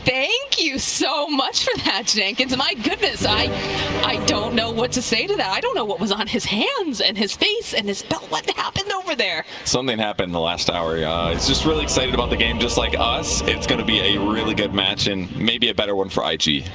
Thank you so much for that, Jenkins. My goodness, I don't know what to say to that. I don't know what was on his hands and his face and his belt. What happened over there? Something happened in the last hour. He's just really excited about the game, just like us. It's going to be a really good match and maybe a better one for IG.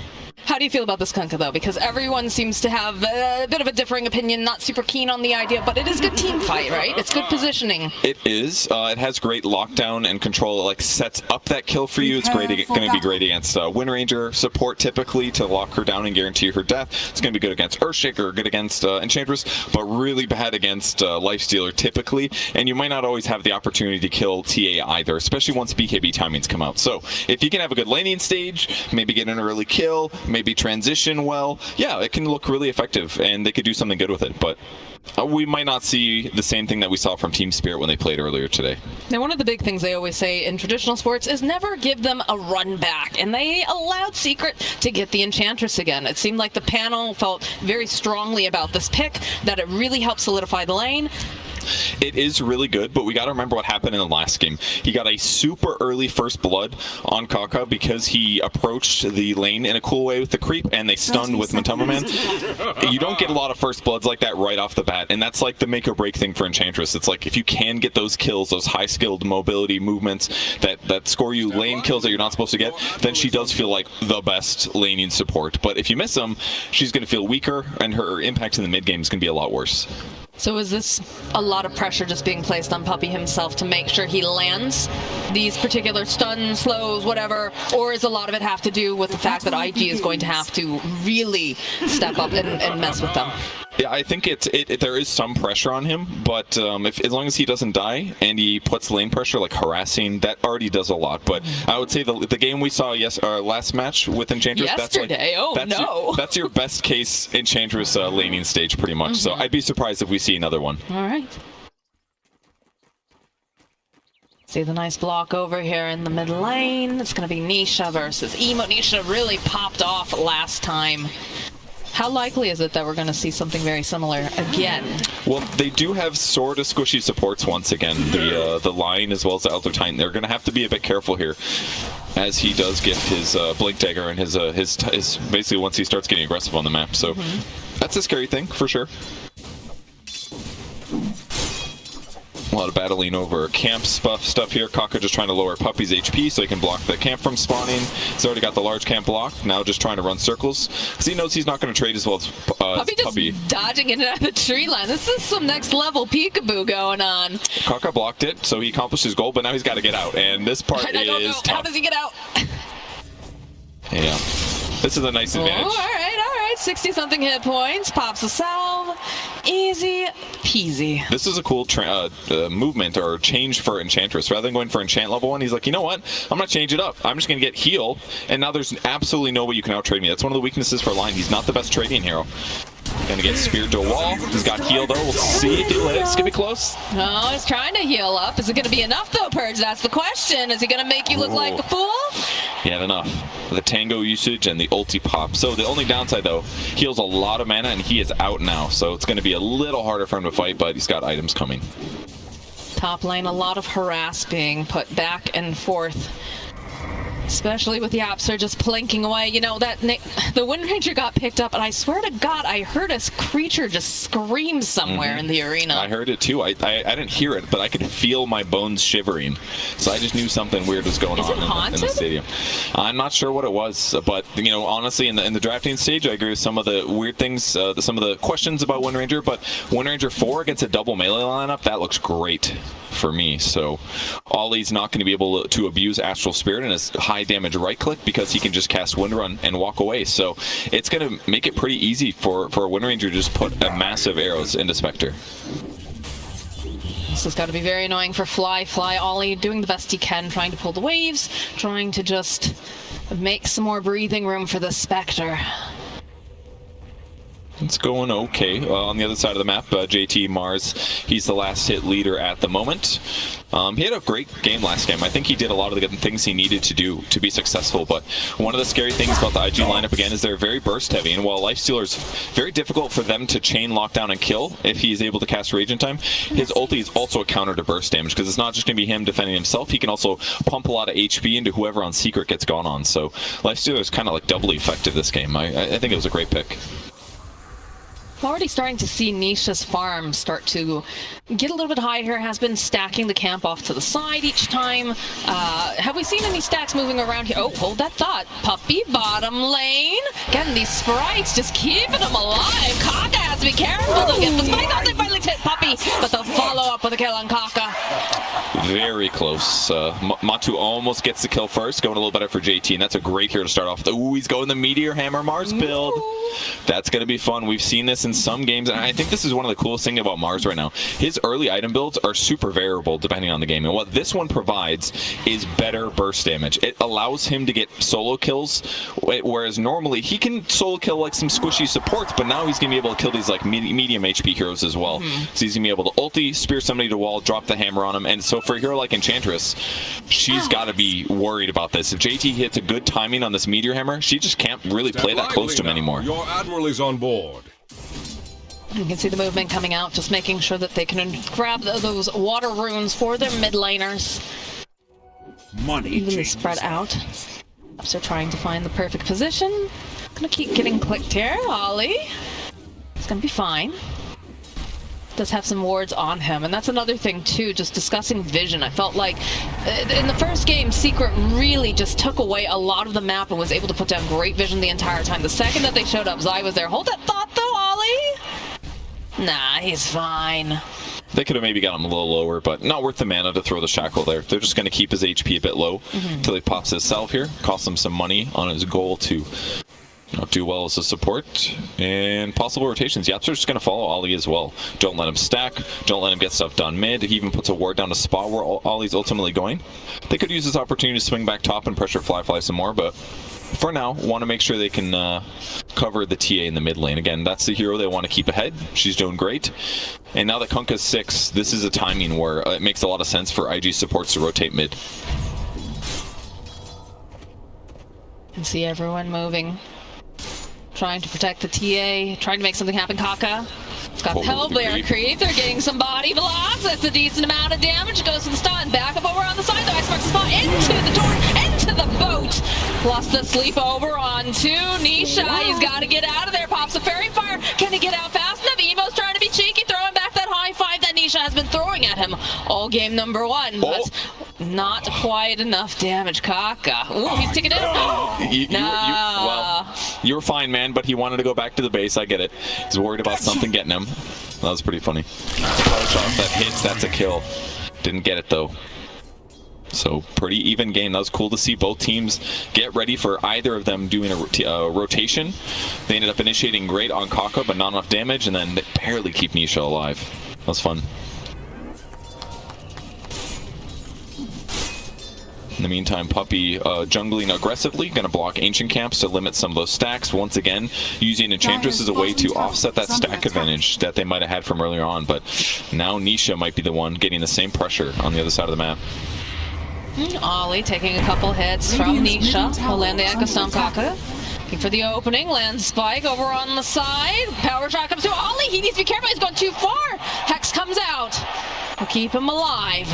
How do you feel about this Kunkka, though? Because everyone seems to have a bit of a differing opinion, not super keen on the idea, but it is good team fight, right? It's good positioning. It is. It has great lockdown and control. It like sets up that kill for you. It's going to be great against Wind Ranger support typically to lock her down and guarantee her death. It's going to be good against Earthshaker, good against Enchantress, but really bad against Lifestealer typically. And you might not always have the opportunity to kill TA either, especially once BKB timings come out. So if you can have a good laning stage, maybe get an early kill, maybe transition well, yeah, it can look really effective and they could do something good with it, but we might not see the same thing that we saw from Team Spirit when they played earlier today. Now, one of the big things they always say in traditional sports is never give them a run back, and they allowed Secret to get the Enchantress again. It seemed like the panel felt very strongly about this pick, that it really helped solidify the lane. It is really good, but we got to remember what happened in the last game. He got a super early first blood on Kaka because he approached the lane in a cool way with the creep, and they stunned with Matoma Man. You don't get a lot of first bloods like that right off the bat, and that's like the make or break thing for Enchantress. It's like if you can get those kills, those high-skilled mobility movements that score you lane kills that you're not supposed to get, then she does feel like the best laning support. But if you miss them, she's going to feel weaker, and her impact in the mid-game is going to be a lot worse. So is this a lot of pressure just being placed on Puppey himself to make sure he lands these particular stuns, slows, whatever, or is a lot of it have to do with the fact that IG is going to have to really step up and mess with them? Yeah, I think there is some pressure on him, but as long as he doesn't die and he puts lane pressure, like harassing, that already does a lot. But I would say the game we saw last match with Enchantress, yesterday, that's your best case Enchantress laning stage pretty much. So I'd be surprised if we see another one. All right. See the nice block over here in the mid lane. It's going to be Nisha versus Emo. Nisha really popped off last time. How likely is it that we're going to see something very similar again? Well, they do have sort of squishy supports once again. The Lion as well as the Elder Titan. They're going to have to be a bit careful here, as he does get his Blink Dagger and his basically once he starts getting aggressive on the map. So that's a scary thing for sure. A lot of battling over camp stuff here. Kaka just trying to lower Puppey's HP so he can block the camp from spawning. He's already got the large camp blocked. Now just trying to run circles because he knows he's not going to trade as well as Puppey. Just dodging in and out of the tree line. This is some next level peekaboo going on. Kaka blocked it, so he accomplished his goal, but now he's got to get out. And this part I don't know. tough. How does he get out? Yeah. This is a nice advantage. All right. 60-something hit points. Pops a salve. Easy peasy. This is a cool movement or change for Enchantress. Rather than going for Enchant level 1, he's like, you know what? I'm going to change it up. I'm just going to get heal, and now there's absolutely no way you can out-trade me. That's one of the weaknesses for Lion. He's not the best trading hero. Gonna get speared to a wall. He's got heal though. We'll see. It's gonna be close. No, he's trying to heal up. Is it gonna be enough though, Purge? That's the question. Is he gonna make you look like a fool? He had enough. The tango usage and the ulti pop. So the only downside though, heals a lot of mana and he is out now. So it's gonna be a little harder for him to fight, but he's got items coming. Top lane, a lot of harass being put back and forth. Especially with the Apser just plinking away. You know, the Wind Ranger got picked up, and I swear to God, I heard a creature just scream somewhere in the arena. I heard it too. I didn't hear it, but I could feel my bones shivering. So I just knew something weird was going on in the stadium. I'm not sure what it was, but you know, honestly, in the drafting stage, I agree with some of the weird things, some of the questions about Wind Ranger. But Wind Ranger 4 against a double melee lineup, that looks great for me. So Ollie's not going to be able to abuse Astral Spirit and his high damage right click because he can just cast Wind Run and walk away. So it's going to make it pretty easy for a Wind Ranger to just put a massive arrows into Spectre. This has got to be very annoying for Fly. Ollie doing the best he can, trying to pull the waves, trying to just make some more breathing room for the Spectre. It's going okay. On the other side of the map, JT Mars, he's the last hit leader at the moment. He had a great game last game. I think he did a lot of the good things he needed to do to be successful, but one of the scary things about the IG lineup, again, is they're very burst heavy, and while Lifestealer's very difficult for them to chain, lockdown, and kill if he's able to cast Rage in time, his ulti is also a counter to burst damage, because it's not just going to be him defending himself, he can also pump a lot of HP into whoever on Secret gets gone on, so Lifestealer is kind of like doubly effective this game. I think it was a great pick. Already starting to see Nisha's farm start to get a little bit higher, has been stacking the camp off to the side each time. Have we seen any stacks moving around here? Oh, hold that thought. Puppy bottom lane. Getting these sprites, just keeping them alive. Kaka has to be careful to get the spike out. They finally hit Puppy, but they'll follow up with a kill on Kaka. Very close. Matu almost gets the kill first, going a little better for JT, and that's a great hero to start off with. Ooh, he's going the Meteor Hammer Mars build. That's going to be fun. We've seen this in some games, and I think this is one of the coolest things about Mars right now. His early item builds are super variable depending on the game, and what this one provides is better burst damage. It allows him to get solo kills, whereas normally he can solo kill like some squishy supports, but now he's going to be able to kill these like medium HP heroes as well. So he's going to be able to ulti, spear somebody to wall, drop the hammer on him, and so for a hero like Enchantress, she's got to be worried about this. If JT hits a good timing on this Meteor Hammer, she just can't really play that close to him anymore. Your Admiral is on board. You can see the movement coming out, just making sure that they can grab those water runes for their mid laners. Money Evenly spread out. So trying to find the perfect position. Gonna keep getting clicked here. Ollie. It's gonna be fine. Does have some wards on him, and that's another thing too, just discussing vision. I felt like in the first game Secret really just took away a lot of the map and was able to put down great vision the entire time. The second that they showed up, Zai was there. Hold that thought though, Ollie. Nah, he's fine. They could have maybe got him a little lower, but not worth the mana to throw the shackle there. They're just going to keep his HP a bit low until he pops his salve here. Cost him some money on his goal to do well as a support. And possible rotations. Yapster's just going to follow Ollie as well. Don't let him stack. Don't let him get stuff done mid. He even puts a ward down to spot where Ollie's ultimately going. They could use this opportunity to swing back top and pressure Fly some more, but for now, want to make sure they can cover the TA in the mid lane. Again, that's the hero they want to keep ahead. She's doing great. And now that Kunkka's 6, this is a timing where it makes a lot of sense for IG supports to rotate mid. You can see everyone moving. Trying to protect the TA, trying to make something happen. Kaka. It's got Hellbear creep. They're getting some body blocks. That's a decent amount of damage. Goes to the stun. Back up over on the side. The Icebox spot into the door, into the boat. Lost the sleep over onto Nisha. He's got to get out of there. Pops a fairy fire. Can he get out fast enough? Evo's trying to be cheeky, throwing back that high five that Nisha has been throwing at him all game number one. But not quite enough damage. Kaka. Ooh, he's taking it. Well, you were fine, man, but he wanted to go back to the base. I get it. He's worried about something getting him. That was pretty funny. Power shot that hits, that's a kill. Didn't get it though. So pretty even game. That was cool to see both teams get ready for either of them doing a rotation. They ended up initiating great on Kaka, but not enough damage, and then they barely keep Nisha alive. That was fun. In the meantime, Puppy jungling aggressively, going to block Ancient Camps to limit some of those stacks. Once again, using Enchantress as a way to offset that stack advantage that they might have had from earlier on. But now Nisha might be the one getting the same pressure on the other side of the map. Ollie taking a couple hits from Nisha. Will land the Echo Stone. Kaka. Looking for the opening. Lands Spike over on the side. Power shot comes to Ollie. He needs to be careful. He's gone too far. Hex comes out. We'll keep him alive.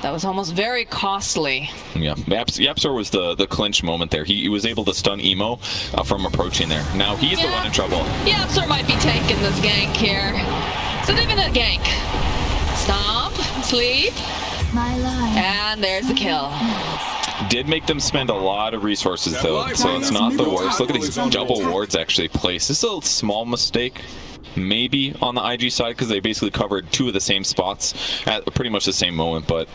That was almost very costly. Yeah, Yapsor was the clinch moment there. He was able to stun Emo from approaching there. Now he's the one in trouble. Yapsor might be taking this gank here. So they've been a gank. Stomp, sleep, and there's the kill. Did make them spend a lot of resources though, so it's not the worst. Look at these double wards actually placed. This is a small mistake. Maybe on the IG side, because they basically covered two of the same spots at pretty much the same moment, but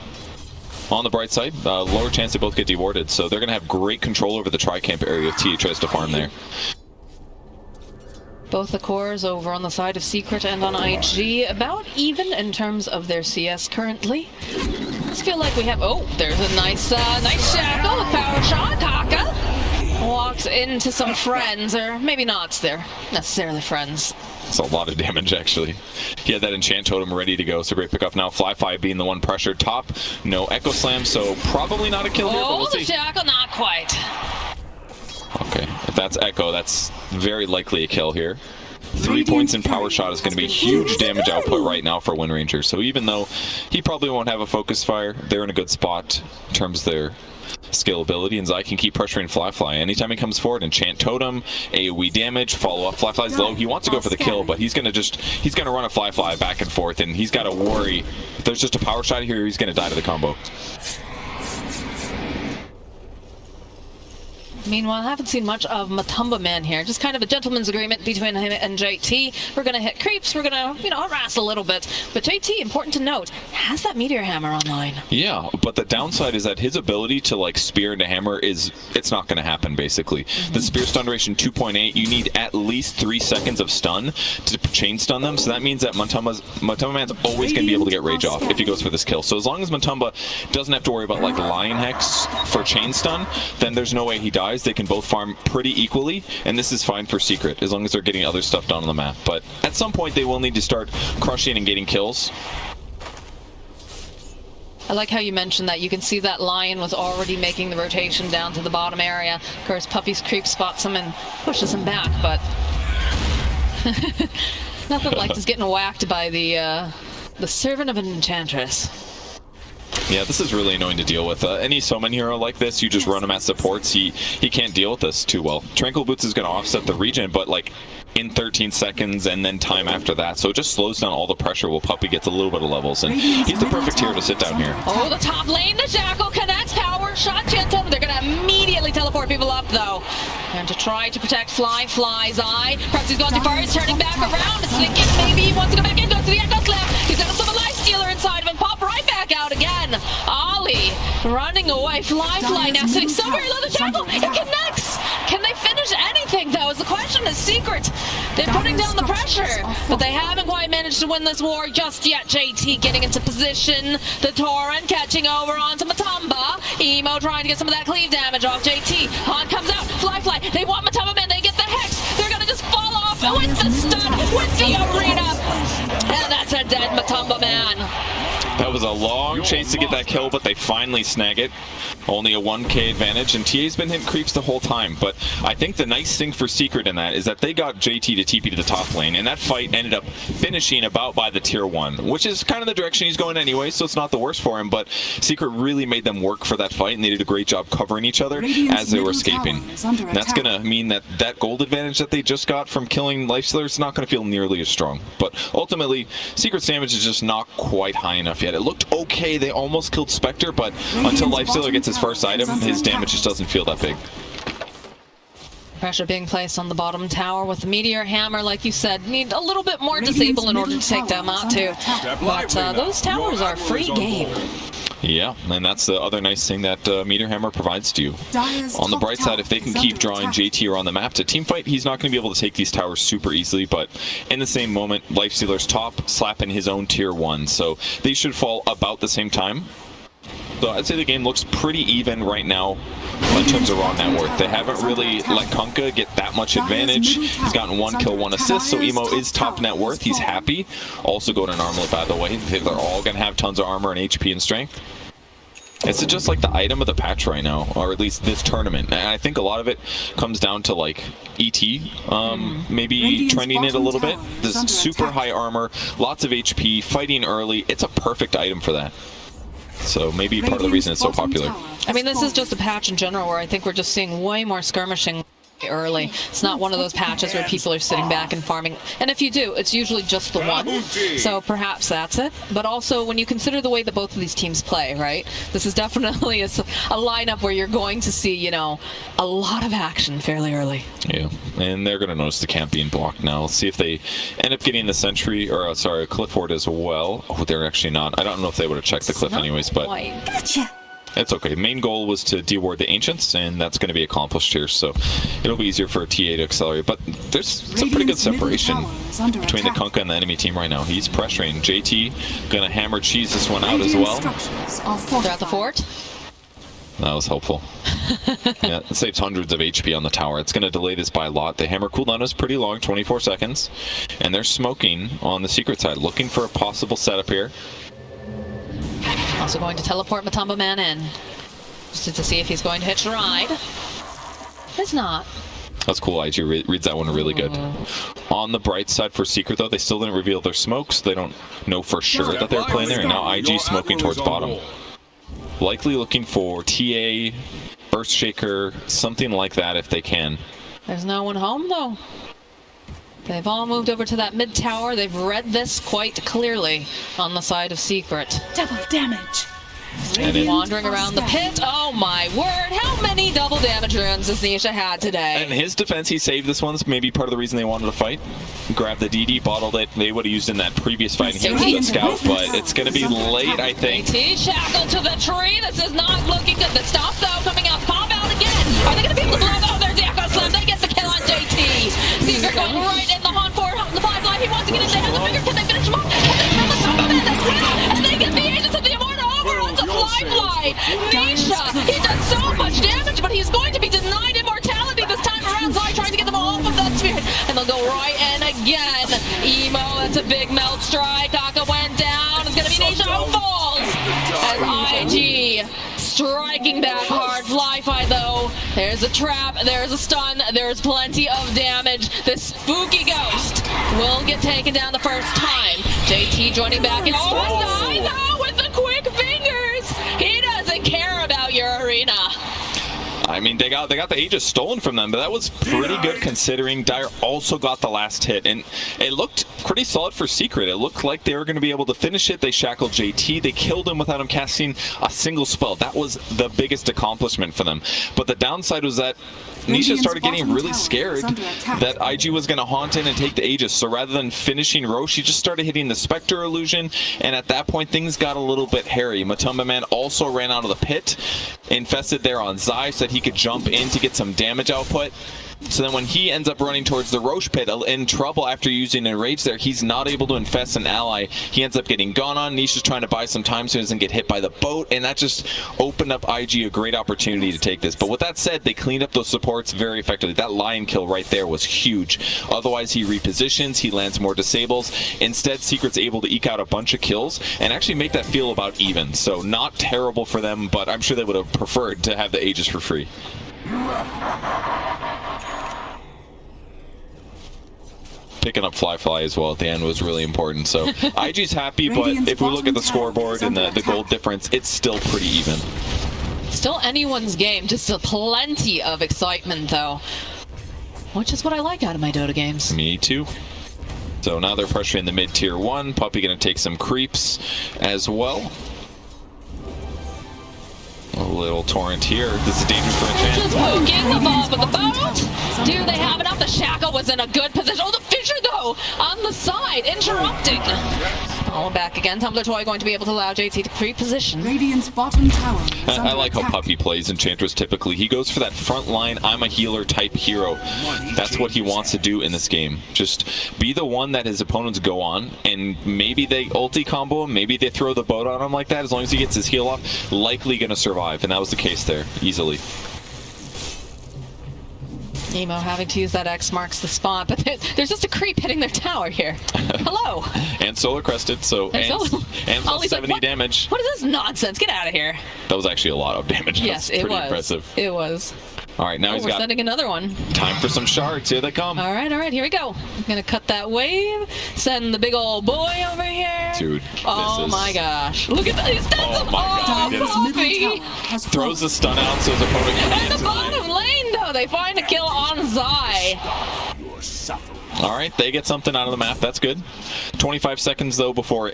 on the bright side, lower chance they both get dewarded, so they're going to have great control over the tri-camp area if TA tries to farm there. Both the cores over on the side of Secret and on IG, about even in terms of their CS currently. I feel like we have, oh, there's a nice shackle with power shot, Kaka. walks into some friends, or maybe not they're necessarily friends. It's a lot of damage, actually. He had that enchant totem ready to go, so great pickup. Now Fly being the one pressured top. No Echo Slam, so probably not a kill here, but we'll see. The Shackle, not quite. Okay, if that's Echo, that's very likely a kill here. 3 points in Power Shot is going to be huge damage output right now for Wind Ranger. So even though he probably won't have a Focus Fire, they're in a good spot in terms of their skill ability, and Zai can keep pressuring Fly. Anytime he comes forward, enchant totem, AoE damage, follow up. Fly's low. He wants to go for the kill, but he's gonna run a Fly back and forth, and he's got to worry if there's just a Power Shot here, he's gonna die to the combo. Meanwhile, I haven't seen much of Matumba Man here. Just kind of a gentleman's agreement between him and JT. We're going to hit creeps. We're going to, harass a little bit. But JT, important to note, has that Meteor Hammer online. Yeah, but the downside is that his ability to, like, spear into hammer it's not going to happen, basically. The spear stun duration 2.8, you need at least 3 seconds of stun to chain stun them. So that means that Matumba Man's always going to be able to get rage off if he goes for this kill. So as long as Matumba doesn't have to worry about, like, Lion Hex for chain stun, then there's no way he dies. They can both farm pretty equally, and this is fine for Secret as long as they're getting other stuff done on the map. But at some point they will need to start crushing and getting kills. I like how you mentioned that. You can see that Lion was already making the rotation down to the bottom area. Of course, Puppy's creep spots him and pushes him back, but nothing like just getting whacked by the servant of an enchantress. Yeah, this is really annoying to deal with. Any summon hero like this, you just run him at supports, he can't deal with this too well. Tranquil Boots is going to offset the regen, but like in 13 seconds and then time after that, so it just slows down all the pressure while Puppy gets a little bit of levels, and he's the perfect hero to sit down here. Oh, the top lane, the Jackal connects, Power Shot, gentle. They're going to immediately teleport people up though. And to try to protect Fly's eye. Perhaps he's gone too far, he's turning back around. It's Lincoln, maybe he wants to go back in, goes to the Echo Slam. He's got a Summon Life Stealer inside of him, pop right back out again. Ollie running away, Fly now sitting so very low, the Jackal, it connects. Can they finish anything though is the question. Is Secret. They're putting down the pressure, but they haven't quite managed to win this war just yet. JT getting into position, the Torrent catching over onto Matumba. Emo trying to get some of that cleave damage off JT. Han comes out, Fly, they want Matumba Man, they get the Hex. They're gonna just fall off with the stun, with the arena. And that's a dead Matumba Man. That was a long chase to get that kill, but they finally snag it. Only a 1k advantage, and TA's been hitting creeps the whole time. But I think the nice thing for Secret in that is that they got JT to TP to the top lane, and that fight ended up finishing about by the tier 1, which is kind of the direction he's going anyway, so it's not the worst for him. But Secret really made them work for that fight, and they did a great job covering each other as they were escaping. And that's going to mean that that gold advantage that they just got from killing Lifestealer is not going to feel nearly as strong. But ultimately, Secret's damage is just not quite high enough yet. It looked okay, they almost killed Spectre, but until Lifestealer gets his first item, his damage just doesn't feel that big. Pressure being placed on the bottom tower with the Meteor Hammer, like you said. Need a little bit more disable in order to take them out too. But those towers are free game. Yeah, and that's the other nice thing that Meteor Hammer provides to you. On the bright side, if they can keep drawing JT around the map to teamfight, he's not going to be able to take these towers super easily, but in the same moment, Lifestealer's top, slapping his own tier 1, so they should fall about the same time. So I'd say the game looks pretty even right now in terms of raw net worth. They haven't really let Kunkka get that much advantage. He's gotten 1 kill, 1 assist, so Emo is top net worth. He's happy. Also got an armlet, by the way. They're all going to have tons of armor and HP and strength. It's just like the item of the patch right now, or at least this tournament. And I think a lot of it comes down to like ET, maybe trending it a little bit. This super high armor, lots of HP, fighting early. It's a perfect item for that. So maybe part of the reason it's so popular. I mean, this is just a patch in general where I think we're just seeing way more skirmishing early. It's not one of those patches where people are sitting back and farming. And if you do, it's usually just the one. So perhaps that's it. But also, when you consider the way that both of these teams play, right? This is definitely a lineup where you're going to see, you know, a lot of action fairly early. Yeah, and they're going to notice the camp being blocked now. Let's see if they end up getting the sentry, or sorry, cliff ward as well. Oh, they're actually not. I don't know if they would have checked the cliff anyways, but Gotcha. it's okay. Main goal was to deward the Ancients, and that's going to be accomplished here, so it'll be easier for TA to accelerate. But there's some pretty good separation between the Kunkka and the enemy team right now. He's pressuring. JT going to hammer cheese this one out as well. They're at the fort. That was helpful. Yeah, it saves hundreds of HP on the tower. It's going to delay this by a lot. The hammer cooldown is pretty long, 24 seconds. And they're smoking on the secret side, looking for a possible setup here. Also going to teleport Matumba Man in. Just to see if he's going to hitch a ride. It's not. That's cool. IG reads that one really good. On the bright side for Secret, though, they still didn't reveal their smokes. They don't know for sure that they're playing there. And now IG smoking towards bottom. Likely looking for TA, Earthshaker, something like that if they can. There's no one home, though. They've all moved over to that mid tower. They've read this quite clearly on the side of Secret. Double damage. And wandering around the pit. Oh my word! How many double damage runes has Nisha had today? In his defense, he saved this one. It's maybe part of the reason they wanted to fight. Grabbed the DD, bottled it. They would have used in that previous fight and he was a scout, but it's going to be late, I think. JT shackled to the tree. This is not looking good. The stop though coming out. Pop out again. Are they going to be able to blow? Oh, there's the Echo Slam. They get the kill on JT. Secret going right in the hunt for the Firefly. He wants to get in. They have the finger. Can they finish him off? And they kill the top of it. And they get the Agents of the Immortal over onto Fly. Nisha, he does so much damage, but he's going to be denied immortality this time around. Zai trying to get them all off of that spirit. And they'll go right in again. Emo, that's a big melt strike. Kaka went down. It's going to be Nisha who falls. As IG striking back hard. Fly-Fi though. There's a trap. There's a stun. There's plenty of damage. This spooky ghost will get taken down the first time. JT joining back in. Oh, Zai though with the quick fingers. He doesn't care about your arena. I mean, they got the Aegis stolen from them, but that was pretty good considering Dire also got the last hit, and it looked pretty solid for Secret. It looked like they were going to be able to finish it. They shackled JT. They killed him without him casting a single spell. That was the biggest accomplishment for them. But the downside was that Nisha started getting really scared that IG was going to haunt in and take the Aegis. So rather than finishing Roche, she just started hitting the Spectre illusion, and at that point things got a little bit hairy. Matumba Man also ran out of the pit, infested there on Zai so that he could jump in to get some damage output. So then when he ends up running towards the Roche pit in trouble after using Enrage there, he's not able to infest an ally. He ends up getting gone on. Nisha's trying to buy some time so he doesn't get hit by the boat, and that just opened up IG a great opportunity to take this. But with that said, they cleaned up those supports very effectively. That lion kill right there was huge. Otherwise, he repositions, he lands more disables. Instead, Secret's able to eke out a bunch of kills and actually make that feel about even. So not terrible for them, but I'm sure they would have preferred to have the Aegis for free. Picking up Fly as well at the end was really important. So IG's happy, but if we look at the scoreboard and the gold difference, it's still pretty even. Still anyone's game, just plenty of excitement though, which is what I like out of my Dota games. Me too. So now they're pressuring the mid tier 1. Puppy gonna take some creeps as well. A little torrent here. This is dangerous for a chance. Just poking the ball with the boat. Do they have enough? The Shackle was in a good position. Oh, the Fissure though on the side, interrupting. All back again. Tumbler Toy going to be able to allow JT to creep position. Radiant's bottom tower. I like how Puppy plays Enchantress typically. He goes for that front line, I'm a healer type hero. That's what he wants to do in this game. Just be the one that his opponents go on, and maybe they ulti combo him, maybe they throw the boat on him like that. As long as he gets his heal off, likely going to survive, and that was the case there, easily. Emo having to use that X marks the spot, but there's just a creep hitting their tower here. Hello. And Solar Crested, so and plus 70 damage. What is this nonsense? Get out of here. That was actually a lot of damage. Yes, it was. Pretty impressive. It was. All right, now he's got sending another one. Time for some shards. Here they come. All right, here we go. I'm gonna cut that wave. Send the big old boy over here. Dude, oh my gosh! Look at that. He's done Puppy throws the stun out so his opponent can get the bottom lane though. They find a kill on Zai. All right, they get something out of the map. That's good. 25 seconds though before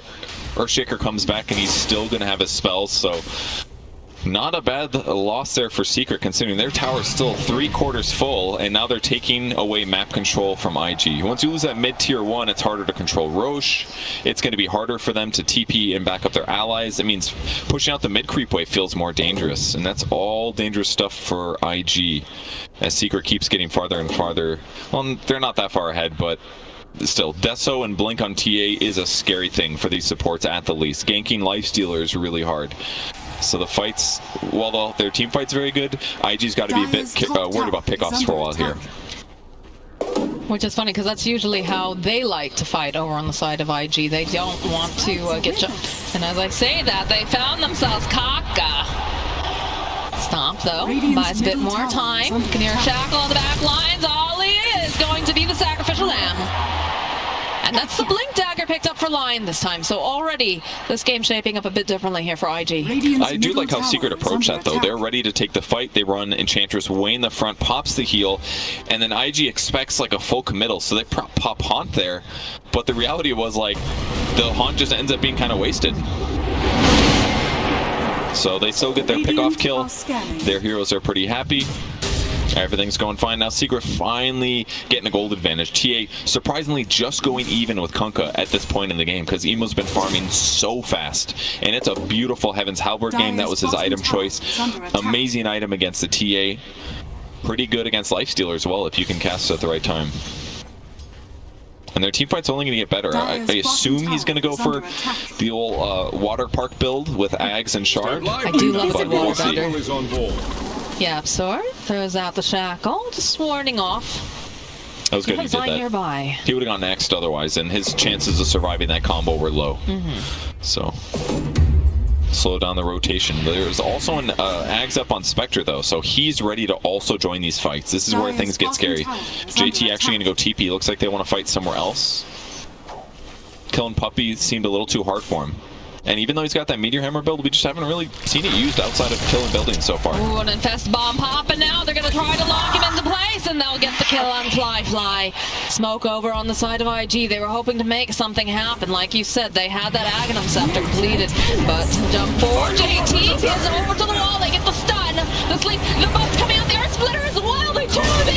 Earthshaker comes back, and he's still gonna have his spells. So. Not a bad loss there for Secret, considering their tower is still 3/4 full, and now they're taking away map control from IG. Once you lose that mid-tier 1, it's harder to control Roche. It's going to be harder for them to TP and back up their allies. It means pushing out the mid-creep wave feels more dangerous, and that's all dangerous stuff for IG, as Secret keeps getting farther and farther. Well, they're not that far ahead, but still, Deso and Blink on TA is a scary thing for these supports at the least. Ganking Lifestealer is really hard. So the fights, while their team fight's very good, IG's got to be a bit worried about pickoffs for a while here. Which is funny, because that's usually how they like to fight over on the side of IG. They don't want to get jumped. And as I say that, they found themselves Kaka. Stomp, though. Buys a bit more time. You can hear Shackle on the back lines. Ollie is going to be the sacrificial lamb. And that's the Blink Dagger picked up for Lion this time. So already this game shaping up a bit differently here for IG. I do like how Secret approached that, though. They're ready to take the fight. They run Enchantress way in the front, pops the heal, and then IG expects like a full committal, so they pop Haunt there. But the reality was, like, the Haunt just ends up being kind of wasted. So they still get their pickoff kill. Their heroes are pretty happy. Everything's going fine now. Secret finally getting a gold advantage. TA surprisingly just going even with Kunkka at this point in the game, because Emo's been farming so fast. And it's a beautiful Heaven's Halberd game. That was his item choice. Amazing item against the TA. Pretty good against Lifestealer as well if you can cast it at the right time. And their team fight's only going to get better. I assume he's going to go for the old water park build with Ags and Shard. I do love the water bender. We'll Yeah, Absor throws out the shackle, just warding off. That was good he did that. Nearby. He would have gone next otherwise, and his chances of surviving that combo were low. So, slow down the rotation. There's also an Ags up on Spectre, though, so he's ready to also join these fights. This is where things get scary. JT actually going to go TP. Looks like they want to fight somewhere else. Killing Puppy seemed a little too hard for him. And even though he's got that Meteor Hammer build, we just haven't really seen it used outside of killing buildings so far. Ooh, an Infest Bomb popping now. They're going to try to lock him into place, and they'll get the kill on Fly. Smoke over on the side of IG. They were hoping to make something happen. Like you said, they had that Aghanim Scepter completed. But jump forward, JT is over to the wall. They get the stun. The sleep, the boat's coming out. The Earth Splitter as well. They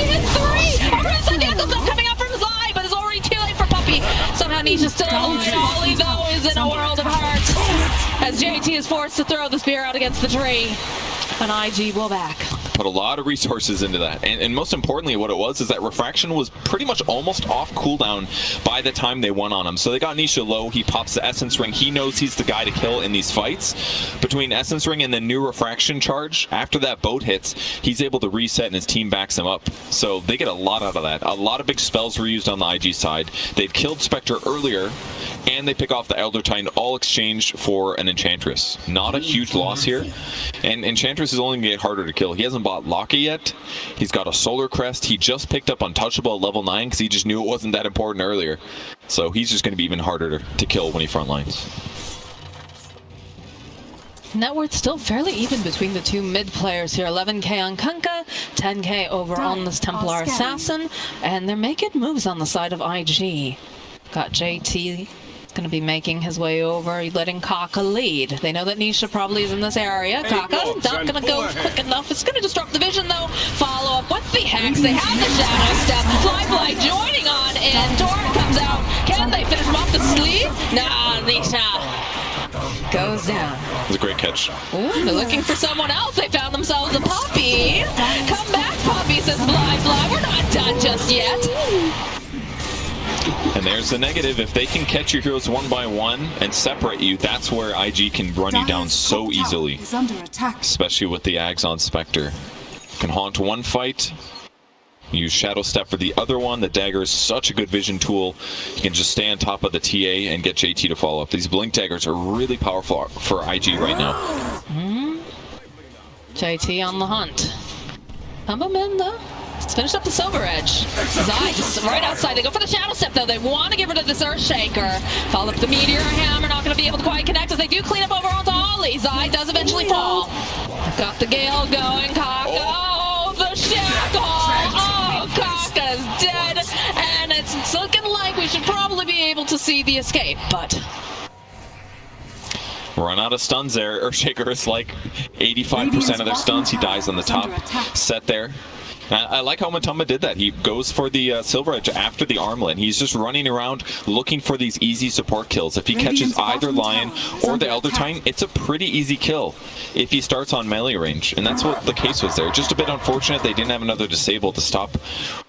hit 3. Arisa Daniel's coming up from Zai, but it's already too late for Puppy. Somehow Nisha's still alive. Ollie, though, is in a world of hurt as JT is forced to throw the spear out against the tree. And IG will back. Put a lot of resources into that. And most importantly, what it was is that Refraction was pretty much almost off cooldown by the time they won on him. So they got Nisha low. He pops the Essence Ring. He knows he's the guy to kill in these fights. Between Essence Ring and the new Refraction charge, after that boat hits, he's able to reset and his team backs him up. So they get a lot out of that. A lot of big spells were used on the IG side. They'd killed Spectre earlier, and they pick off the Elder Titan, all exchanged for an Enchantress. Not a huge loss here. And Enchantress is only going to get harder to kill. He hasn't bought Locky yet. He's got a Solar Crest. He just picked up Untouchable at level 9 because he just knew it wasn't that important earlier. So he's just going to be even harder to kill when he frontlines. Net worth still fairly even between the two mid players here. 11k on Kunkka, 10k over on this Templar Assassin, and they're making moves on the side of IG. Got JT going to be making his way over, letting Kaka lead. They know that Nisha probably is in this area. Kaka not going to go quick enough. It's going to disrupt the vision, though. Follow up with the Hex. They have the Shadow Step. Fly joining on, and Torn comes out. Can they finish him off the sleeve? Nah, Nisha goes down. It was a great catch. Ooh, they're looking for someone else. They found themselves a Puppy. Come back, Puppy, says Fly. We're not done just yet. And there's the negative. If they can catch your heroes one by one and separate you, that's where IG can run you down so easily. Especially with the Ags on Spectre. Can haunt one fight, use Shadow Step for the other one. The Dagger is such a good vision tool. You can just stay on top of the TA and get JT to follow up. These Blink Daggers are really powerful for IG right now. JT on the hunt. Pump him in, though. Let's finish up the Silver Edge. Zai just right outside. They go for the Shadow Step, though. They want to get rid of this Earthshaker. Follow up the Meteor Hammer. Not going to be able to quite connect as they do clean up over onto Ollie. Zai does eventually fall. Got the Gale going. Kaka. Oh, the Shackle. Oh, Kaka's dead. And it's looking like we should probably be able to see the escape, but run out of stuns there. Earthshaker is like 85% of their stuns. He dies on the top set there. I like how Matumba did that. He goes for the Silver Edge after the armlet. He's just running around looking for these easy support kills. If he catches either Lion or the Elder Titan, it's a pretty easy kill if he starts on melee range. And that's what the case was there. Just a bit unfortunate they didn't have another Disable to stop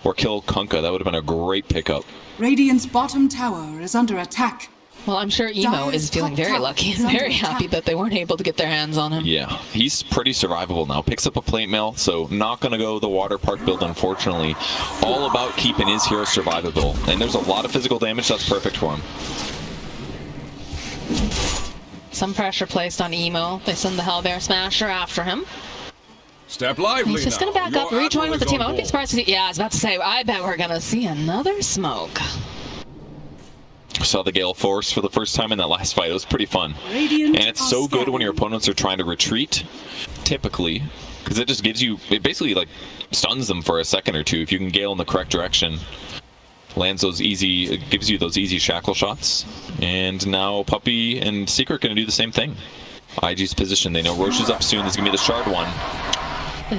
or kill Kunkka. That would have been a great pickup. Radiant's bottom tower is under attack. Well, I'm sure Emo is feeling very lucky and very happy that they weren't able to get their hands on him. Yeah, he's pretty survivable now. Picks up a plate mail, so not going to go the water park build, unfortunately. All about keeping his hero survivable. And there's a lot of physical damage that's perfect for him. Some pressure placed on Emo. They send the Hellbear Smasher after him. Step lively. He's just going to back up, rejoin with the team. I wouldn't be surprised to see... Yeah, I was about to say, I bet we're going to see another smoke. Saw the Gale Force for the first time in that last fight. It was pretty fun. And it's so good when your opponents are trying to retreat, typically, because it just gives you, it basically like stuns them for a second or two if you can Gale in the correct direction. Lands those easy, it gives you those easy shackle shots. And now Puppey and Secret going to do the same thing. IG's position, they know Roche is up soon. This is going to be the shard one.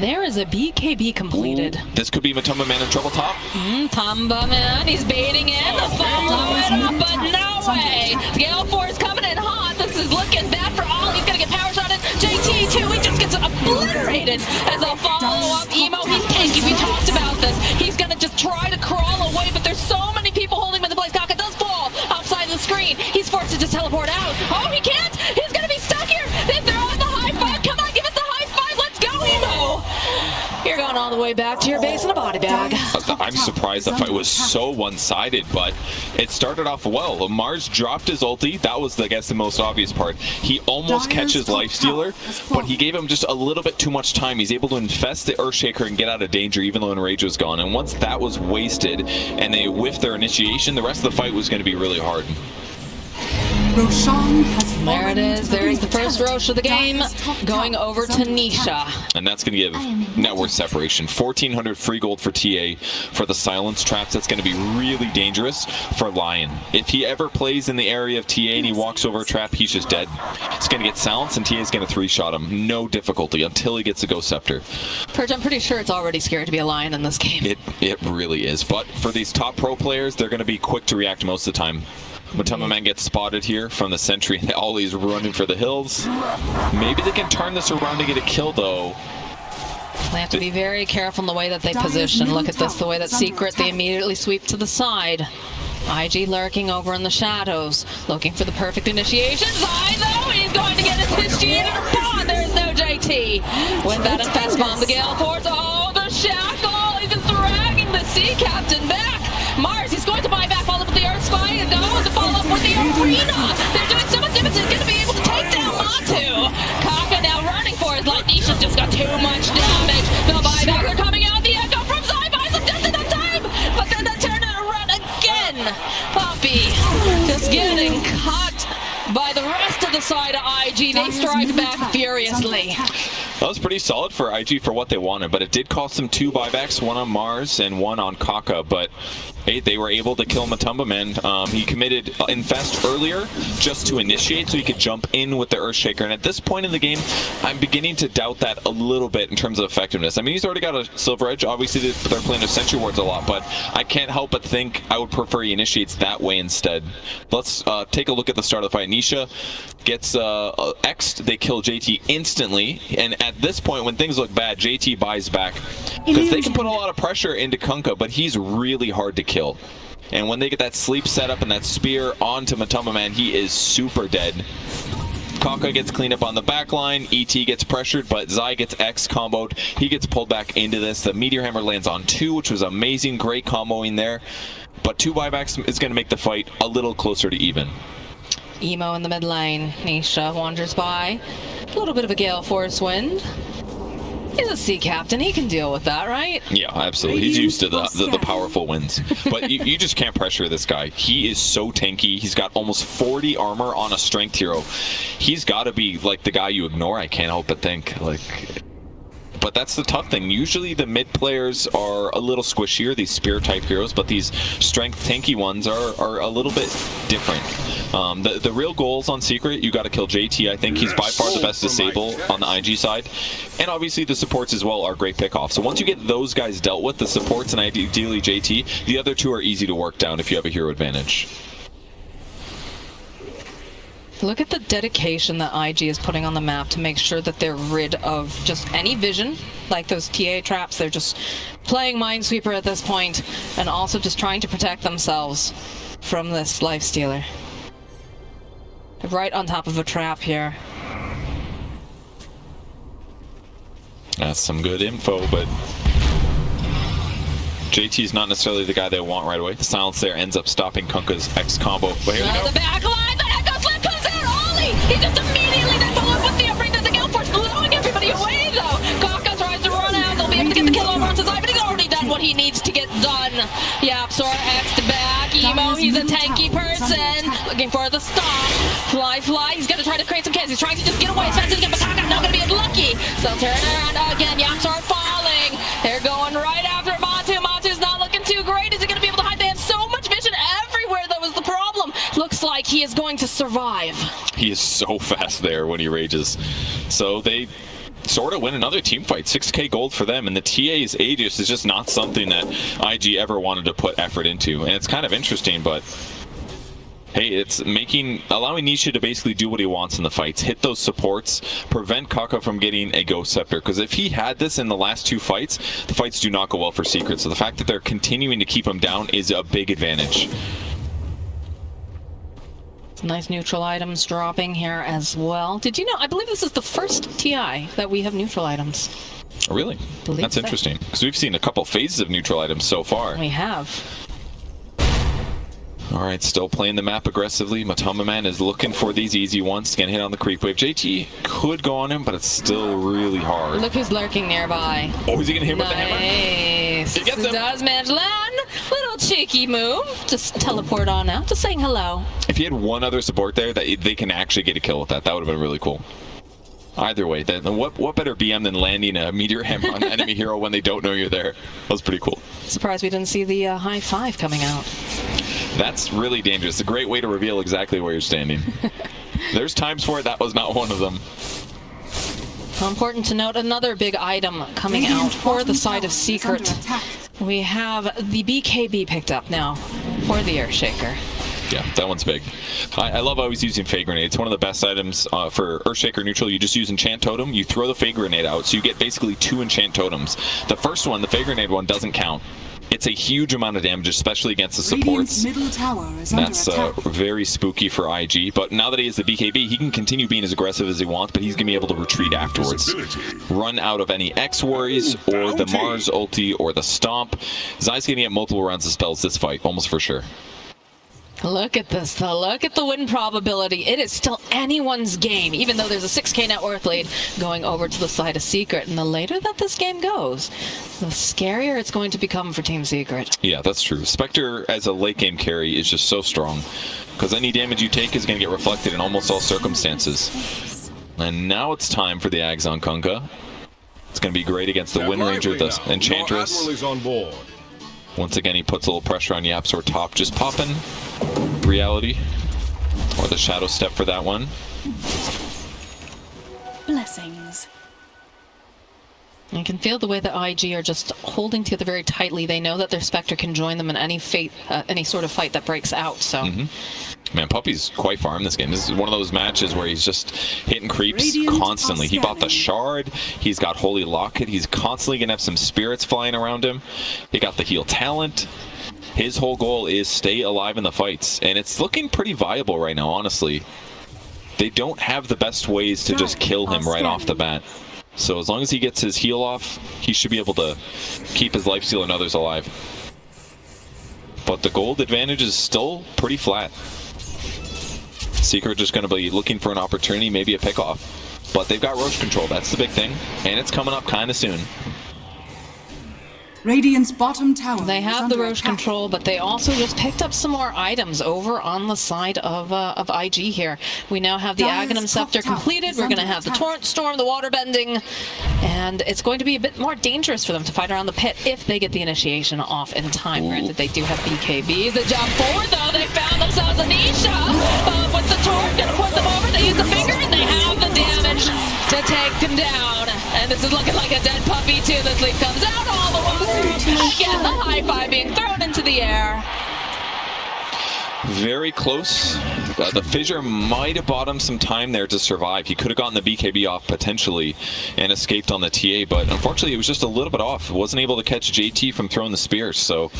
There is a BKB completed. Ooh, this could be Matumba Man in trouble top. Tumba Man, he's baiting in the follow it up, but no way. Gale Force coming in hot. This is looking bad for all. He's going to get power shotted. JT too, he just gets obliterated as a follow-up. Emo, he's tanky. We talked about this. He's going to just try to crawl away, but there's so many people holding him in the place. Kaka does fall outside the screen. He's forced to just teleport out. Oh, he can't. He's going to be stuck here. They're on the high five. Come on, give us the high five. Let's go, Emo. You're going all the way back to your base in a body bag. I'm surprised that fight was so one-sided, but it started off well. Mars dropped his ulti. That was, I guess, the most obvious part. He almost catches Lifestealer, but he gave him just a little bit too much time. He's able to infest the Earthshaker and get out of danger even though Enrage was gone. And once that was wasted and they whiffed their initiation, the rest of the fight was going to be really hard. There it is. There's the first Roche of the game going over to Nisha. And that's going to give net worth separation. 1,400 free gold for TA for the silence traps. That's going to be really dangerous for Lion. If he ever plays in the area of TA and he walks over a trap, he's just dead. He's going to get silenced and TA is going to 3-shot him. No difficulty until he gets a Ghost Scepter. Purge, I'm pretty sure it's already scary to be a Lion in this game. It really is. But for these top pro players, they're going to be quick to react most of the time. Matumba Man gets spotted here from the sentry. Ollie's running for the hills. Maybe they can turn this around to get a kill, though. They have to be very careful in the way that they position. Look at this, the way that Secret, they immediately sweep to the side. IG lurking over in the shadows, looking for the perfect initiation. Zai, though, he's going to get initiated upon. There's no JT. With that infest bomb, the Gale Force. Oh, the shackle. He's just dragging the Sea Captain back. Mars, he's going to buy back all of the Earth Spy and go to follow up with the Arena. They're doing so much damage, he's going to be able to take down Matu. Kaka now running for his life. Nisha's just got too much damage. The buyback are coming out. The echo from Zai buys him just enough time, but then they turn and run again. Puppey just getting cut by the rest of the side of IG. They strike back furiously. That was pretty solid for IG for what they wanted, but it did cost them 2 buybacks, one on Mars and one on Kaka, but hey, they were able to kill Matumba Man. He committed Infest earlier just to initiate so he could jump in with the Earthshaker, and at this point in the game, I'm beginning to doubt that a little bit in terms of effectiveness. I mean, he's already got a Silver Edge. Obviously, they're playing with Sentry Wards a lot, but I can't help but think I would prefer he initiates that way instead. Let's take a look at the start of the fight. Nisha gets X'd. They kill JT instantly, and at this point, when things look bad, JT buys back because they can put a lot of pressure into Kunkka, but he's really hard to kill. And when they get that sleep setup and that spear onto Matumba Man, he is super dead. Kaka gets cleaned up on the back line, ET gets pressured, but Zai gets X comboed. He gets pulled back into this. The Meteor Hammer lands on 2, which was amazing. Great comboing there. But 2 buybacks is going to make the fight a little closer to even. Emo in the mid lane. Nisha wanders by. A little bit of a Gale Force wind. He's a Sea Captain. He can deal with that, right? Yeah, absolutely. He's used to the powerful winds. But you just can't pressure this guy. He is so tanky. He's got almost 40 armor on a strength hero. He's got to be like the guy you ignore. I can't help but think. But that's the tough thing. Usually the mid players are a little squishier, these spear type heroes, but these strength tanky ones are a little bit different. The real goals on Secret, you got to kill JT. I think he's by far the best disable on the IG side. And obviously the supports as well are great pickoff. So once you get those guys dealt with, the supports and ideally JT, the other 2 are easy to work down if you have a hero advantage. Look at the dedication that IG is putting on the map to make sure that they're rid of just any vision, like those TA traps. They're just playing Minesweeper at this point, and also just trying to protect themselves from this Lifestealer. right on top of a trap here. That's some good info, but JT's not necessarily the guy they want right away. The silence there ends up stopping Kunkka's X combo. But here we go. The back line, the Echo Slam comes out. Ollie! He just immediately then follows with the upbring to the Gale Force, blowing everybody away though. Kaka tries to run out. They'll be able to get the kill over on his side, but he's already done what he needs to get done. Yapzor X to back. Emo, he's a tanky person. Looking for the stop. Fly. He's gonna try to create some chaos. He's trying to just get away as fast as he can, but Kaka's not gonna be as lucky. So turn around again. Yapzor falling. They're going right after Matu. Matu's not looking too great. Is he gonna be able to hide? They have so much vision everywhere. That was the problem. Looks like he is going to survive. He is so fast there when he rages. So they sort of win another team fight. 6k gold for them, and the TA's Aegis is just not something that IG ever wanted to put effort into. And it's kind of interesting, but hey, it's allowing Nisha to basically do what he wants in the fights, hit those supports, prevent Kaka from getting a Ghost Scepter. Because if he had this in the last two fights, the fights do not go well for Secret. So the fact that they're continuing to keep him down is a big advantage. Nice neutral items dropping here as well. Did you know, I believe this is the first TI that we have neutral items. Really? That's interesting. Because we've seen a couple phases of neutral items so far. We have. Alright, still playing the map aggressively. Matama Man is looking for these easy ones. Gonna hit on the creep wave. JT could go on him, but it's still really hard. Look who's lurking nearby. Oh, is he gonna hit him with the hammer? Nice. He gets him. Does manage land. Little cheeky move. Just teleport on out. Just saying hello. If he had one other support there, that they can actually get a kill with that. That would have been really cool. Either way, then what better BM than landing a meteor hammer on an enemy hero when they don't know you're there? That was pretty cool. Surprised we didn't see the high five coming out. That's really dangerous. A great way to reveal exactly where you're standing. There's times for it. That was not one of them. Important to note, another big item coming out for the side of Secret. We have the BKB picked up now for the Earthshaker. Yeah, that one's big. I love always using Fey Grenade. It's one of the best items for Earthshaker neutral. You just use Enchant Totem, you throw the Fey Grenade out, so you get basically 2 Enchant Totems. The first one, the Fey Grenade one, doesn't count. It's a huge amount of damage, especially against the supports. Middle tower is That's under attack. very spooky for IG, but now that he has the BKB, he can continue being as aggressive as he wants, but he's going to be able to retreat afterwards. Run out of any X worries, or the Mars ulti, or the Stomp. Zai's going to get multiple rounds of spells this fight, almost for sure. Look at this, though. Look at the win probability. It is still anyone's game, even though there's a 6k net worth lead going over to the side of Secret. And the later that this game goes, the scarier it's going to become for Team Secret. Yeah, that's true. Spectre as a late game carry is just so strong, because any damage you take is going to get reflected in almost all circumstances. And now it's time for the Ags on Kunkka. It's going to be great against the Wind Ranger, the Enchantress. On board. Once again, he puts a little pressure on Yapzor top, just popping reality, or the Shadow Step for that one. Blessings. You can feel the way that IG are just holding together very tightly. They know that their Spectre can join them in any sort of fight that breaks out. So, Man, Puppy's quite far in this game. This is one of those matches where he's just hitting creeps constantly. He bought the Shard. He's got Holy Locket. He's constantly going to have some spirits flying around him. He got the heal talent. His whole goal is stay alive in the fights. And it's looking pretty viable right now, honestly. They don't have the best ways to just kill him right off the bat. So as long as he gets his heal off, he should be able to keep his lifesteal and others alive. But the gold advantage is still pretty flat. Secret just going to be looking for an opportunity, maybe a pickoff. But they've got Roche control, that's the big thing. And it's coming up kind of soon. Radiant's bottom tower. They have the Roche control, but they also just picked up some more items over on the side of IG here. We now have the Aghanim Scepter completed. We're going to have the Torrent Storm, the Water Bending, and it's going to be a bit more dangerous for them to fight around the pit if they get the initiation off in time. Granted, they do have BKBs. The jump forward, though, they found themselves a Nisha. With the Torrent, going to put them over. They use the finger, and they have the damage to take them down. And this is looking like a dead puppy, too. This leaf comes out all the way. Again, the high five being thrown into the air. Very close. The Fissure might have bought him some time there to survive. He could have gotten the BKB off potentially and escaped on the TA, but unfortunately it was just a little bit off. Wasn't able to catch JT from throwing the spears, so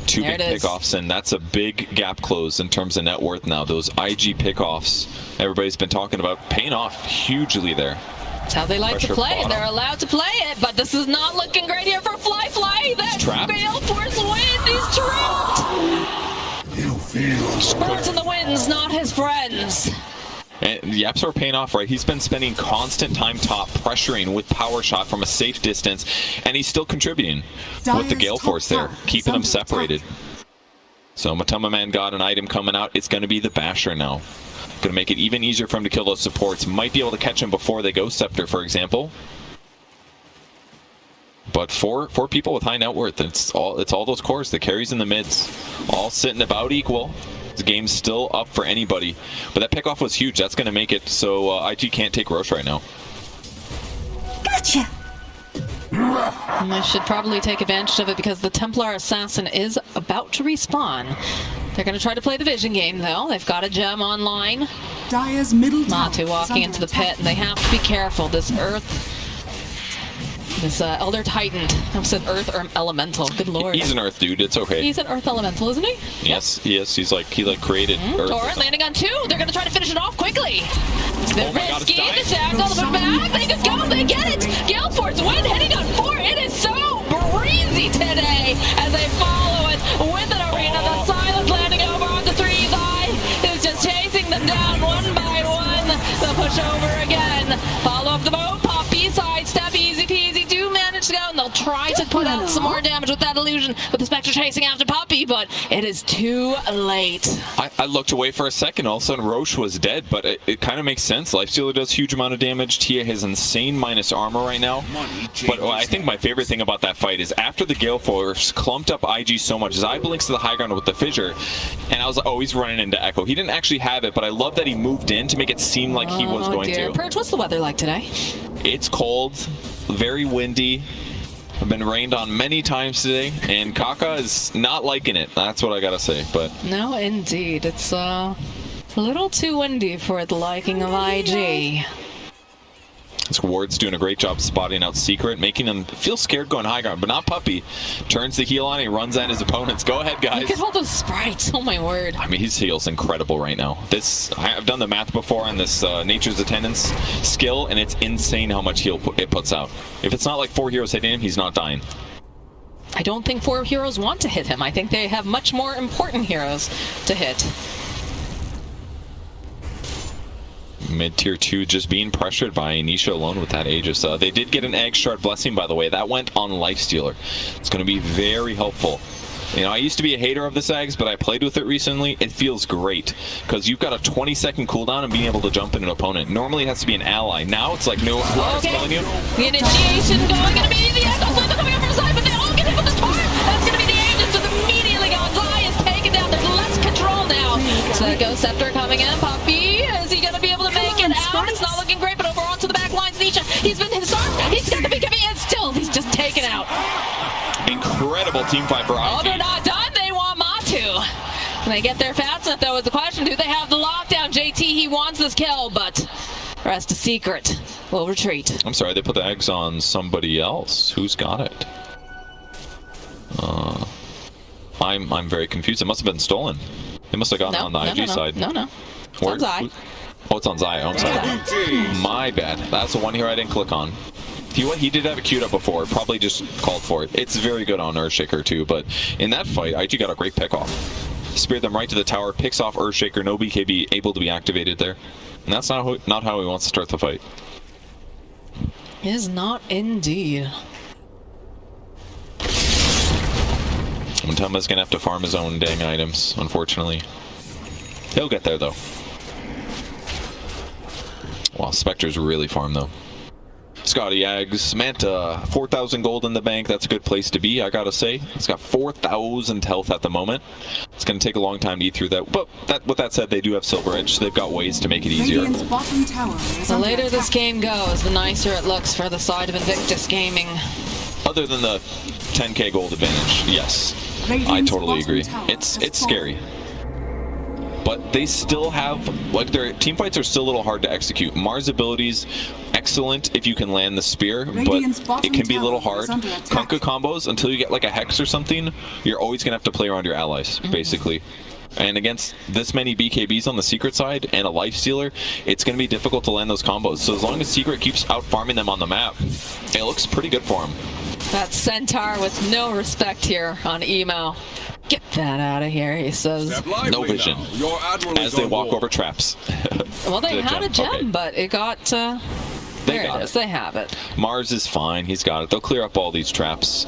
Two There big it is. pickoffs, and that's a big gap close in terms of net worth now. Those IG pickoffs everybody's been talking about paying off hugely there. That's how they like Pressure to play. bottom. They're allowed to play it, but this is not looking great here for Fly. That trapped. Baleford's win. He's trapped. Birds in the wind's not his friends. And the apps are paying off, right? He's been spending constant time top, pressuring with power shot from a safe distance, and he's still contributing with the Gale Force there, keeping them separated. So Matoma Man got an item coming out. It's going to be the Basher now. Going to make it even easier for him to kill those supports. Might be able to catch him before they go Scepter, for example. But four people with high net worth. It's all those cores, the carries and the mids, all sitting about equal. The game's still up for anybody, but that pickoff was huge. That's going to make it so IG can't take Roche right now. Gotcha. And they should probably take advantage of it because the Templar Assassin is about to respawn. They're going to try to play the vision game, though. They've got a gem online. Dire's middle tower Matu is walking under into the attack. pit, and they have to be careful. This Elder Titan. I said Earth or Elemental. Good lord. He's an Earth dude. It's okay. He's an Earth Elemental, isn't he? Yes, he is. He created Earth. or Torrent something. landing on 2. They're going to try to finish it off quickly. The Oh my God, it's risky, dying. the tag on the back. They just go. They get it. Gale Force win, hitting on 4. It is so breezy today as they follow it with an arena. The silence landing over on the 3's eye is just chasing them down one by one. The push over again. Follow up the boat. Pop B-side. Step easy peasy. Do manage to go, and they'll try to put out some more damage with that illusion with the Spectre chasing after Poppy, but it is too late. I looked away for a second. All of a sudden, Roche was dead, but it kind of makes sense. Lifestealer does huge amount of damage. Tia has insane minus armor right now. But I think my favorite thing about that fight is after the Gale Force clumped up IG so much, his eye blinks to the high ground with the fissure, and I was like, oh, he's running into Echo. He didn't actually have it, but I love that he moved in to make it seem like he was going dear. to. Purge, what's the weather like today? It's cold, very windy. I've been rained on many times today, and Kaka is not liking it. That's what I gotta say. But No, indeed. It's a little too windy for the liking of IG. this Ward's doing a great job spotting out Secret, making them feel scared going high ground, but not Puppy. Turns the heal on, he runs at his opponents. Go ahead, guys. Look at all those sprites. Oh my word. I mean, his heal's incredible right now. I've done the math before on this Nature's Attendance skill, and it's insane how much heal it puts out. If it's not like 4 heroes hitting him, he's not dying. I don't think 4 heroes want to hit him. I think they have much more important heroes to hit. Mid-tier 2 just being pressured by Anisha alone with that Aegis. They did get an Egg Shard Blessing, by the way. That went on Lifestealer. It's going to be very helpful. You know, I used to be a hater of this Eggs, but I played with it recently. It feels great because you've got a 20-second cooldown and being able to jump in an opponent. Normally it has to be an ally. Now it's like, no, whoever's killing you. The initiation going to be the Echoes with coming up from the side, but they all get hit with the torrent. That's going to be the Aegis just immediately gone. Zai is taken down. There's less control now. So the Ghost Scepter coming in. Poppy, is he going to be able to make it out? It's not looking great, but over onto the back lines. Nisha, he's been disarmed. He's going to be coming in still. He's just taken out. Incredible team fight for Oh, IG. they're not done. They want Matu. Can they get there fast enough, though, is the question. Do they have the lockdown? JT, he wants this kill, but the rest is Secret. Will retreat. I'm sorry, they put the eggs on somebody else. Who's got it? I'm very confused. It must have been stolen. They must have gotten on the IG side. No. It's on Zai. Oh, it's on Zai. Oh, I'm sorry. My bad. That's the one here I didn't click on. He did have it queued up before. Probably just called for it. It's very good on Earthshaker too, but in that fight, IG got a great pick off. Speared them right to the tower, picks off Earthshaker, no BKB able to be activated there. And that's not how he wants to start the fight. Is not indeed. Matoma's gonna have to farm his own dang items, unfortunately. He'll get there though. Wow, Spectre's really farmed though. Scotty Eggs, Manta, 4,000 gold in the bank. That's a good place to be, I gotta say. It's got 4,000 health at the moment. It's gonna take a long time to eat through that. But with that said, they do have Silver Edge, so they've got ways to make it easier. Radiant's bottom tower is The under later this attack. game goes, the nicer it looks for the side of Invictus Gaming. Other than the 10k gold advantage, yes. I Radiant's totally bottom agree. tower It's has scary. but they still have, like, their team fights are still a little hard to execute. Mars' abilities, excellent if you can land the spear, but it can be a little hard. Kunkka combos, until you get like a Hex or something, you're always going to have to play around your allies, basically. And against this many BKBs on the Secret side and a Lifestealer, it's going to be difficult to land those combos. So as long as Secret keeps out farming them on the map, it looks pretty good for him. That Centaur with no respect here on emo. Get that out of here, he says. No vision. As they walk over traps. Well, they had a gem, but it got... there it is. They have it. Mars is fine. He's got it. They'll clear up all these traps.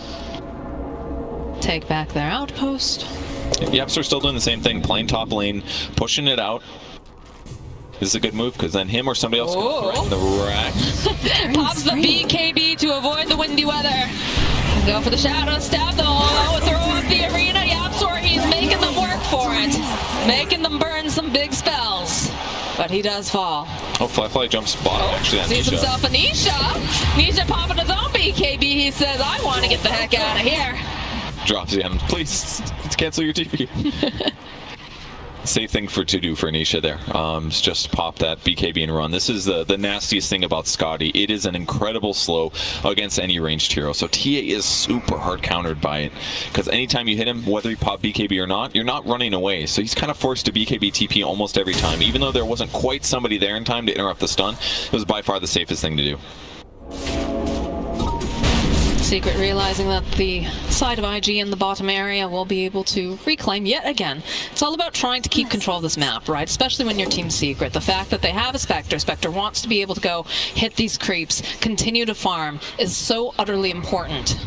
Take back their outpost. Yeps are still doing the same thing. Playing top lane, pushing it out. This is a good move, because then him or somebody else can threaten the rack. Pops the BKB to avoid the windy weather. Go for the shadow step, though. Throw up the arena. Yapsor, he's making them work for it. Making them burn some big spells. But he does fall. Oh, Fly jumps bottom, actually, on Sees Nisha. himself a Nisha. Nisha popping his own BKB. He says, I want to get the heck out of here. Drops in. Please, let's cancel your TP. Safe thing to do for Nisha there. Just pop that BKB and run. This is the nastiest thing about Scotty. It is an incredible slow against any ranged hero. So TA is super hard countered by it, because anytime you hit him, whether you pop BKB or not, you're not running away. So he's kind of forced to BKB TP almost every time. Even though there wasn't quite somebody there in time to interrupt the stun, it was by far the safest thing to do. Secret realizing that the side of IG in the bottom area will be able to reclaim yet again. It's all about trying to keep control of this map, right? Especially when you're Team Secret. The fact that they have a Spectre, Spectre wants to be able to go hit these creeps, continue to farm, is so utterly important.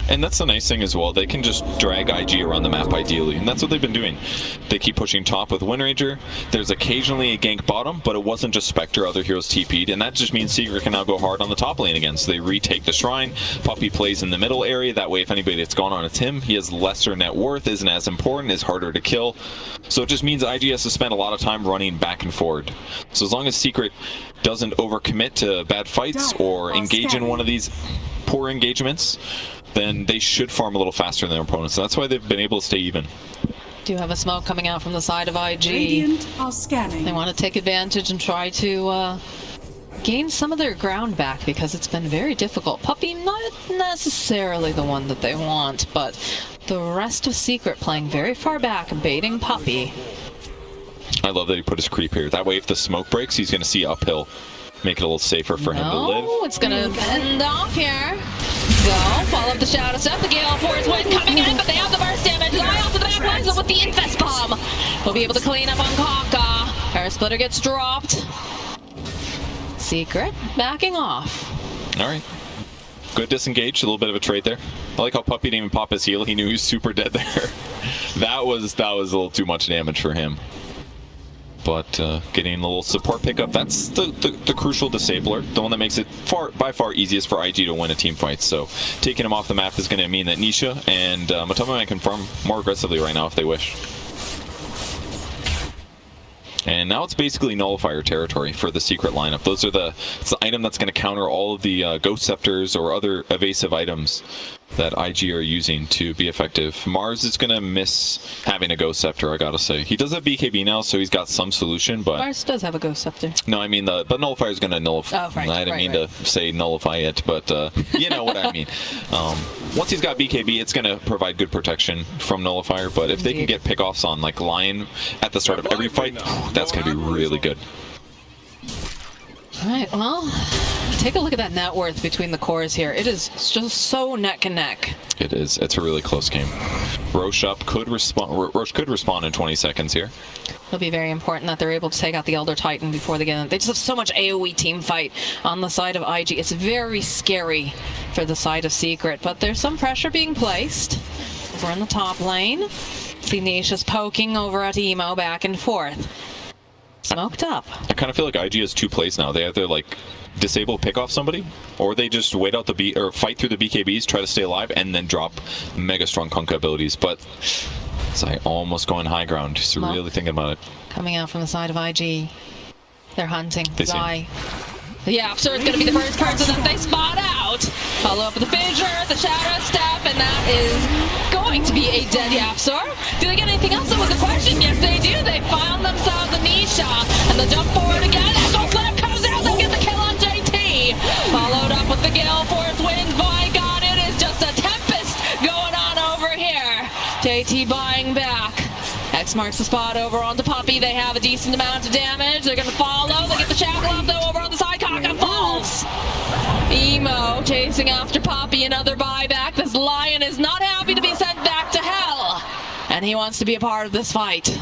And that's the nice thing as well. They can just drag IG around the map ideally, and that's what they've been doing. They keep pushing top with Windranger. There's occasionally a gank bottom, but it wasn't just Spectre. Other heroes TP'd, and that just means Secret can now go hard on the top lane again. So they retake the Shrine. Puppey plays in the middle area. That way, if anybody that's gone on, it's him. He has lesser net worth, isn't as important, is harder to kill. So it just means IG has to spend a lot of time running back and forward. So as long as Secret doesn't overcommit to bad fights or engage in one of these poor engagements, then they should farm a little faster than their opponents. So that's why they've been able to stay even. Do have a smoke coming out from the side of IG. Radiant are scanning. They want to take advantage and try to gain some of their ground back, because it's been very difficult. Puppey not necessarily the one that they want, but the rest of Secret playing very far back, baiting Puppey. I love that he put his creep here. That way if the smoke breaks, he's going to see uphill. Make it a little safer for him to live. It's going to end off here. Go, follow up the shadow step. The Gale Force Wind coming in, but they have the burst damage. Lie off to the back lines with the Infest Bomb. We'll be able to clean up on Kaka. Air Splitter gets dropped. Secret backing off. All right. Good disengage. A little bit of a trade there. I like how Puppey didn't even pop his heal. He knew he was super dead there. That was a little too much damage for him. But getting a little support pickup, that's the crucial disabler, the one that makes it by far easiest for IG to win a team fight. So taking him off the map is going to mean that Nisha and Matoma can farm more aggressively right now if they wish. And now it's basically nullifier territory for the Secret lineup. Those are it's the item that's going to counter all of the Ghost Scepters or other evasive items that IG are using to be effective. Mars is going to miss having a Ghost Scepter, I gotta say. He does have BKB now, so he's got some solution, but... Mars does have a Ghost Scepter. No, I mean, but Nullifier is going to nullify... Oh, right, I didn't mean to say nullify it, but you know what I mean. Once he's got BKB, it's going to provide good protection from Nullifier, but if they can get pickoffs on, like, Lion at the start of every fight, that's going to be really good. Alright, well, take a look at that net worth between the cores here. It is just so neck and neck. It is. It's a really close game. Roche could respawn in 20 seconds here. It'll be very important that they're able to take out the Elder Titan before they get in. They just have so much AoE team fight on the side of IG. It's very scary for the side of Secret, but there's some pressure being placed. We're in the top lane. See Nisha's poking over at Emo back and forth. Smoked up. I kind of feel like IG has two plays now. They either like disable pick off somebody, or they just wait out the or fight through the BKBs, try to stay alive, and then drop mega strong Kunkka abilities. But it's like almost going high ground. Just really thinking about it. Coming out from the side of IG. They're hunting. Zai. Yeah, Absurd's going to be the first person that they spot out. Follow up with the fissure, the shadow step, and that is going going to be a dead Yapsor? Do they get anything else? That was the question. Yes, they do. They found themselves Anisha. And the jump forward again. Echo Flip comes out. They'll get the kill on JT. Followed up with the Gale Force Wind. My God, it is just a tempest going on over here. JT buying back. X marks the spot over onto Poppy. They have a decent amount of damage. They're going to follow. They get the shackle up though over on the side. Kaka falls. Emo chasing after Poppy. Another buyback. This Lion is not happy to be sent back to hell. And he wants to be a part of this fight.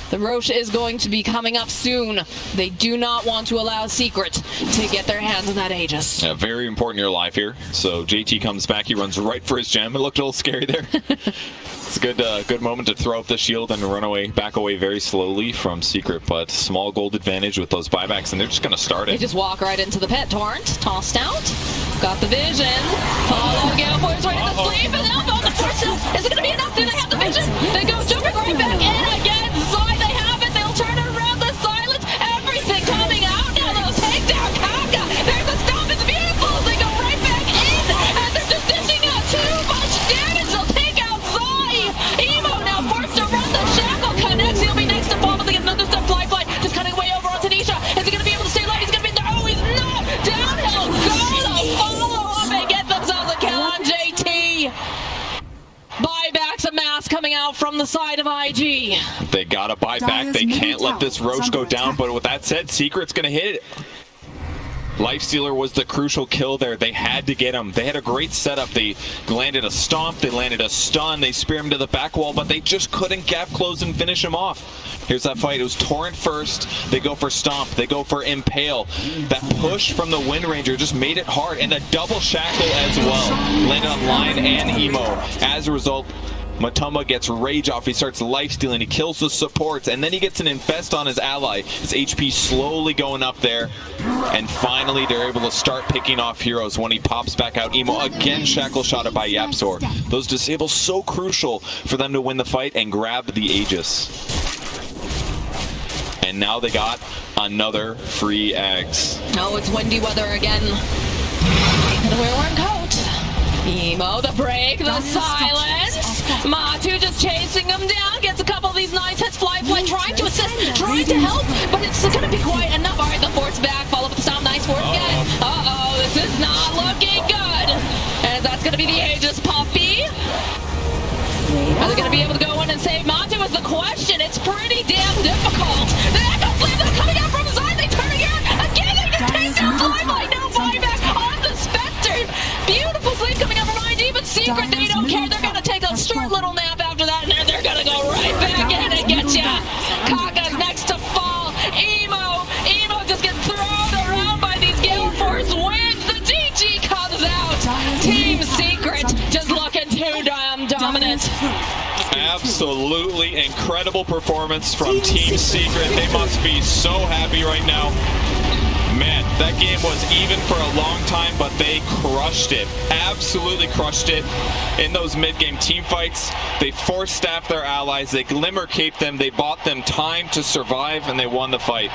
The Roche is going to be coming up soon. They do not want to allow Secret to get their hands on that Aegis. Yeah, very important you're alive here. So JT comes back. He runs right for his gem. It looked a little scary there. It's a good moment to throw up the shield and run away, back away very slowly from Secret, but small gold advantage with those buybacks, and they're just going to start it. They just walk right into the pit. Torrent, tossed out, got the vision, follow Gale Force right in the sleeve, and now on the force. Is it going to be enough? Do they have the vision? They go jumping right back in again. Zai, they have it. They'll turn it around. The silence, everything coming out now. They'll take down Kaka. There's a stop. It's beautiful. They go right back in, and they're just dishing out too much damage. They'll take out Zai. Emo now forced to run. The shackle connects. He'll be next to fall, but they get another step. Fly just cutting way over onto Nisha. Is he going to be able to stay alive? He's going to be there. Oh, he's not. Downhill. Go to follow up and get themselves a kill on JT. Buybacks, a mass coming out from the side of IG. They got to buy back. They can't let this Roche go down. But with that said, Secret's going to hit it. Lifestealer was the crucial kill there. They had to get him. They had a great setup. They landed a stomp. They landed a stun. They spear him to the back wall, but they just couldn't gap close and finish him off. Here's that fight. It was Torrent first. They go for stomp. They go for impale. That push from the Wind Ranger just made it hard, and a double shackle as well. Landed on Lion and Emo. As a result, Matoma gets rage off. He starts lifestealing. He kills the supports, and then he gets an infest on his ally. His HP slowly going up there, and finally they're able to start picking off heroes when he pops back out. Emo again shackle shotted by Yapsor. Those disables so crucial for them to win the fight and grab the Aegis. And now they got another free eggs. No, it's windy weather again. Gonna wear one coat. Emo, the break, the silence. Matu just chasing him down. Gets a couple of these nice hits. Fly, trying to assist, trying to help, but it's gonna be quite enough. All right, the force back. Follow up with the stomp. Nice force again. Uh-oh, this is not looking good. And that's gonna be the Aegis Poppy. Are they gonna be able to go in and save Matu is the question. It's pretty damn difficult. The Echo Flames are coming out from the side. They turn again. Again, they just take down Limelight. No buyback on the Spectre. Beautiful sleep coming out from ID, but Secret, they don't care. They're gonna take a short little nap after that, and then they're gonna go right back in and get ya. Kaka's next to fall. Emo just gets thrown around by these Gale Force Winds. The GG comes out. Team Secret just looking too damn dominant. Absolutely incredible performance from Team Secret. They must be so happy right now. Man, that game was even for a long time, but they crushed it. Absolutely crushed it in those mid-game team fights. They force-staffed their allies. They glimmer-caped them. They bought them time to survive, and they won the fight.